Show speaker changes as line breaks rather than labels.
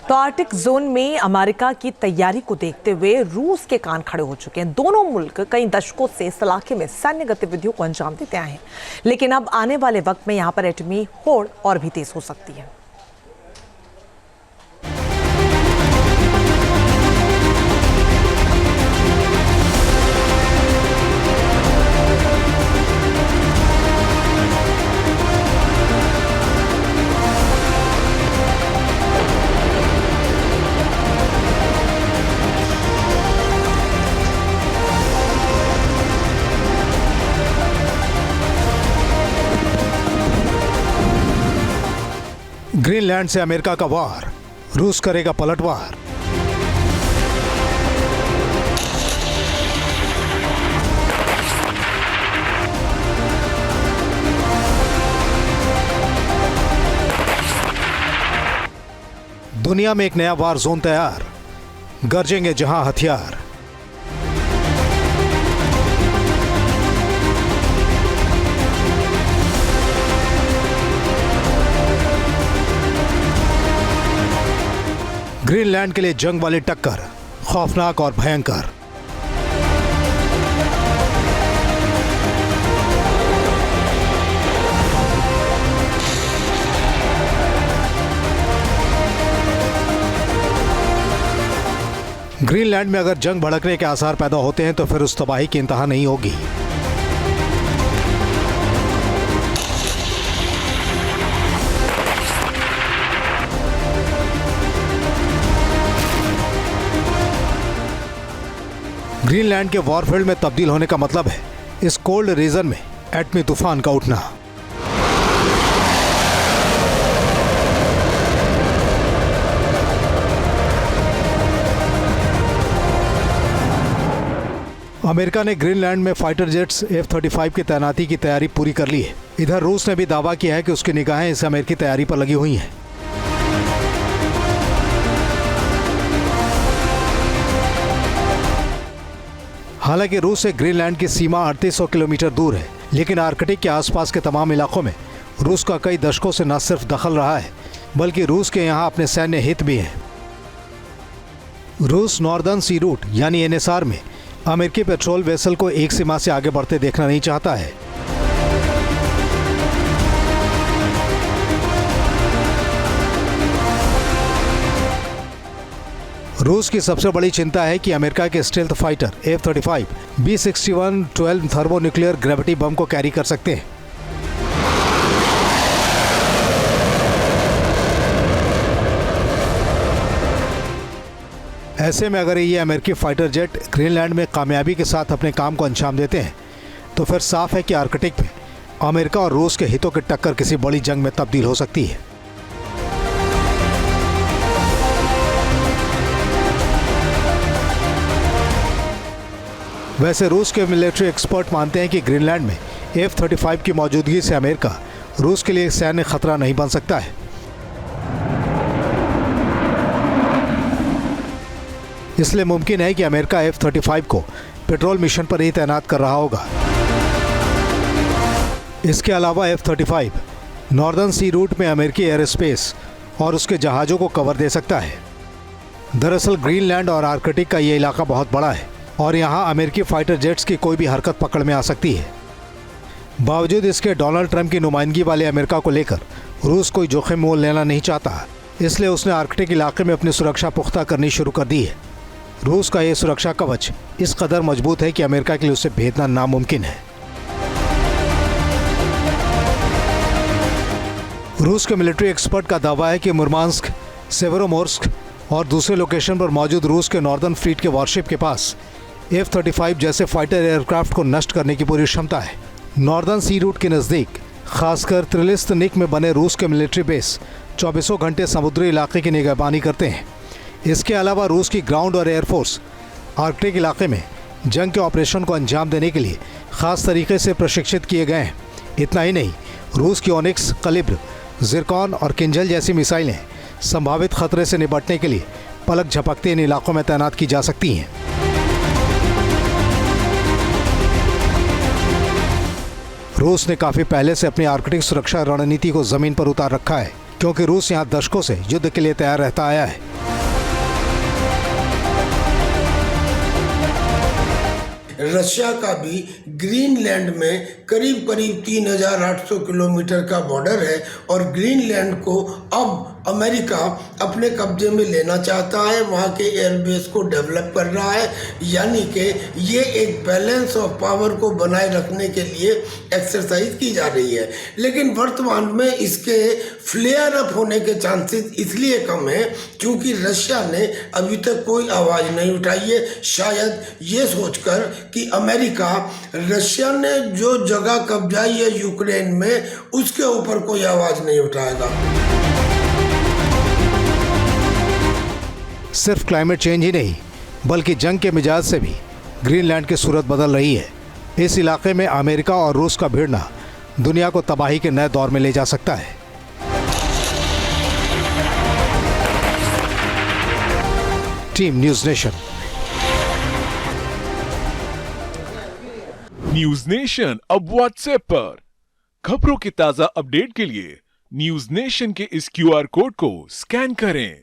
तो Arctic zone में America की तैयारी को देखते हुए रूस के कान खड़े हो चुके हैं। दोनों मुल्क कई दशकों से इस इलाके में सैन्य गतिविधियों को अंजाम देते आए हैं, लेकिन अब आने वाले वक्त में यहां पर एटमी होड़ और भी तेज हो सकती है।
ग्रीनलैंड से अमेरिका का वार, रूस करेगा पलटवार। दुनिया में एक नया वार जोन तैयार, गरजेंगे जहां हथियार। ग्रीनलैंड के लिए जंग वाली टक्कर, खौफनाक और भयंकर। ग्रीनलैंड में अगर जंग भड़कने के आसार पैदा होते हैं तो फिर उस तबाही की इंतहा नहीं होगी। ग्रीनलैंड के वॉरफील्ड में तब्दील होने का मतलब है इस कोल्ड रीजन में एटमी तूफान का उठना। अमेरिका ने ग्रीनलैंड में फाइटर जेट्स F-35 की तैनाती की तैयारी पूरी कर ली है। इधर रूस ने भी दावा किया है कि उसकी निगाहें इस अमेरिकी तैयारी पर लगी हुई हैं। हालांकि रूस से ग्रीनलैंड की सीमा 3800 किलोमीटर दूर है, लेकिन आर्कटिक के आसपास के तमाम इलाकों में रूस का कई दशकों से न सिर्फ दखल रहा है, बल्कि रूस के यहाँ अपने सैन्य हित भी हैं। रूस नॉर्दर्न सी रूट यानी NSR में अमेरिकी पेट्रोल वेसल को एक सीमा से आगे बढ़ते देखना नहीं चाहता है। रूस की सबसे बड़ी चिंता है कि अमेरिका के stealth fighter F-35 B-61-12 thermonuclear gravity bomb को कैरी कर सकते हैं। ऐसे में अगर ये अमेरिकी फाइटर जेट ग्रीनलैंड में कामयाबी के साथ अपने काम को अंजाम देते हैं तो फिर साफ है कि आर्कटिक में अमेरिका और रूस के हितों की टक्कर किसी बड़ी जंग में तब्दील हो सकती है। वैसे रूस के मिलिट्री एक्सपर्ट मानते हैं कि ग्रीनलैंड में F-35 की मौजूदगी से अमेरिका रूस के लिए सैन्य खतरा नहीं बन सकता है। इसलिए मुमकिन है कि अमेरिका F-35 को पेट्रोल मिशन पर ही तैनात कर रहा होगा। इसके अलावा F-35 नॉर्दर्न सी रूट में अमेरिकी एयर स्पेस और उसके जहाज़ों को कवर दे सकता है। दरअसल ग्रीनलैंड और आर्कटिक का ये इलाका बहुत बड़ा है और यहाँ अमेरिकी फाइटर जेट्स की कोई भी हरकत पकड़ में आ सकती है। बावजूद इसके डोनाल्ड ट्रंप की नुमाइंदगी वाले अमेरिका को लेकर रूस कोई जोखिम मोल लेना नहीं चाहता, इसलिए उसने आर्कटिक इलाके में अपनी सुरक्षा पुख्ता करनी शुरू कर दी है। रूस का ये सुरक्षा कवच इस कदर मजबूत है कि अमेरिका के लिए उसे भेदना नामुमकिन है। रूस के मिलिट्री एक्सपर्ट का दावा है कि मुर्मांस्क, सेवेरोमोर्स्क और दूसरे लोकेशन पर मौजूद रूस के नॉर्दर्न फ्लीट के वॉरशिप के पास F-35 जैसे फाइटर एयरक्राफ्ट को नष्ट करने की पूरी क्षमता है। नॉर्दर्न सी रूट के नज़दीक, खासकर त्रिलिस्तनिक में बने रूस के मिलिट्री बेस 24 घंटे समुद्री इलाके की निगरानी करते हैं। इसके अलावा रूस की ग्राउंड और एयरफोर्स आर्कटिक इलाके में जंग के ऑपरेशन को अंजाम देने के लिए ख़ास तरीके से प्रशिक्षित किए गए हैं। इतना ही नहीं, रूस की ओनिक्स, कलिब्र, जिरकॉन और किंजल जैसी मिसाइलें संभावित खतरे से निपटने के लिए पलक झपकते इन इलाकों में तैनात की जा सकती हैं। रूस ने काफ़ी पहले से अपनी आर्कटिक सुरक्षा रणनीति को ज़मीन पर उतार रखा है, क्योंकि रूस यहाँ दशकों से युद्ध के लिए तैयार रहता आया है।
रशिया का भी ग्रीनलैंड में करीब करीब 3,800 किलोमीटर का बॉर्डर है और ग्रीनलैंड को अब अमेरिका अपने कब्जे में लेना चाहता है, वहाँ के एयरबेस को डेवलप कर रहा है, यानी कि ये एक बैलेंस ऑफ पावर को बनाए रखने के लिए एक्सरसाइज की जा रही है। लेकिन वर्तमान में इसके फ्लेयर अप होने के चांसेस इसलिए कम है क्योंकि रशिया ने अभी तक कोई आवाज़ नहीं उठाई है, शायद ये सोचकर कि अमेरिका रशिया ने जो जगह कब्जाई है यूक्रेन में उसके ऊपर कोई आवाज़ नहीं उठाएगा।
सिर्फ क्लाइमेट चेंज ही नहीं बल्कि जंग के मिजाज से भी ग्रीनलैंड की सूरत बदल रही है। इस इलाके में अमेरिका और रूस का भिड़ना दुनिया को तबाही के नए दौर में ले जा सकता है। Team news nation.
News nation अब व्हाट्सएप पर खबरों की ताजा अपडेट के लिए न्यूज नेशन के इस QR कोड को स्कैन करें।